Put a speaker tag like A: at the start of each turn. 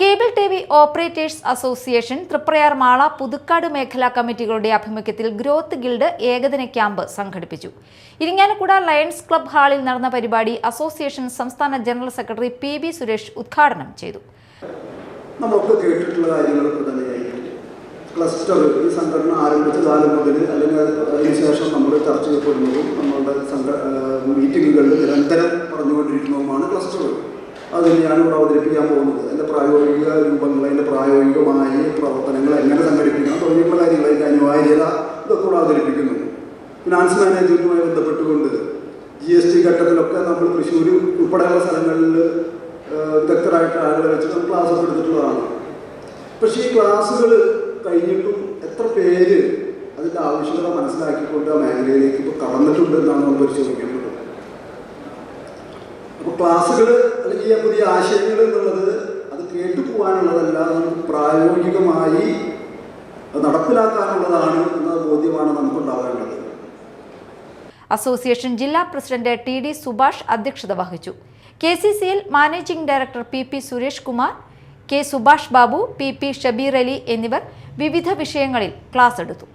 A: Cable TV operators association Triprayar Mala Puthukkad മേഖലാ കമ്മിറ്റികളുടെ ആഭിമുഖ്യത്തിൽ ഗ്രോത്ത് ഗിൽഡ് ഏകദിന ക്യാമ്പ് സംഘടിപ്പിച്ചു. ഇരിങ്ങാലക്കുട ലയൺസ് ക്ലബ് ഹാളിൽ നടന്ന പരിപാടി അസോസിയേഷൻ സംസ്ഥാന ജനറൽ സെക്രട്ടറി PB സുരേഷ് ഉദ്ഘാടനം ചെയ്തു.
B: നമുക്ക് കേട്ടിട്ടുള്ള കാര്യങ്ങളൊക്കെ തന്നെയായിരിക്കും. ക്ലസ്റ്റർ ഈ സംഘടന ആരംഭിച്ച കാലം മുതൽ അല്ലെങ്കിൽ അതിനുശേഷം നമ്മൾ ചർച്ച ചെയ്യപ്പെടുന്നതും നമ്മളുടെ മീറ്റിങ്ങുകളിൽ നിരന്തരം പറഞ്ഞുകൊണ്ടിരിക്കുന്നതുമാണ് ക്ലസ്റ്ററുകൾ. അത് ഞാനിവിടെ അവതരിപ്പിക്കാൻ പോകുന്നത് അതിൻ്റെ പ്രായോഗിക രൂപങ്ങൾ, അതിൻ്റെ പ്രായോഗികമായ പ്രവർത്തനങ്ങൾ എങ്ങനെ സംഘടിപ്പിക്കണം തുടങ്ങിയുള്ള കാര്യങ്ങൾ, അതിൻ്റെ അനിവാര്യത ഇതൊക്കെ ഇവിടെ അവതരിപ്പിക്കുന്നുണ്ട്. ഫിനാൻസ് മാനേജ്മെൻറ്റുമായി ബന്ധപ്പെട്ടുകൊണ്ട് GST ഘട്ടത്തിലൊക്കെ നമ്മൾ തൃശ്ശൂർ ഉൾപ്പെടെയുള്ള സ്ഥലങ്ങളിൽ വിദഗ്ധരായിട്ട് ആളുകളെ വെച്ച് നമ്മൾ ക്ലാസ്സൊക്കെ എടുത്തിട്ടുള്ളതാണ്. പക്ഷേ ഈ ക്ലാസ്സുകൾ കഴിഞ്ഞിട്ടും എത്ര പേര് അതിൻ്റെ ആവശ്യകത മനസ്സിലാക്കിക്കൊണ്ട് ആ മേഖലയിലേക്ക് ഇപ്പോൾ കടന്നിട്ടുണ്ട് എന്നാണ് നമ്മൾ പരിശോധിക്കേണ്ടത്. അപ്പോൾ ക്ലാസ്സുകൾ അല്ലെങ്കിൽ പുതിയ ആശയങ്ങൾ എന്നുള്ളത് അത് കേട്ടുപോകാനുള്ളതല്ല, നമുക്ക് പ്രായോഗികമായി നടപ്പിലാക്കാനുള്ളതാണ് എന്ന ബോധ്യമാണ് നമുക്കുണ്ടാവേണ്ടത്.
A: അസോസിയേഷൻ ജില്ലാ പ്രസിഡന്റ് TD സുഭാഷ് അധ്യക്ഷത വഹിച്ചു. KCCL managing director PP Suresh Kumar, K Subhash Babu, PP Shabeer Ali എന്നിവർ വിവിധ വിഷയങ്ങളിൽ ക്ലാസ് എടുത്തു.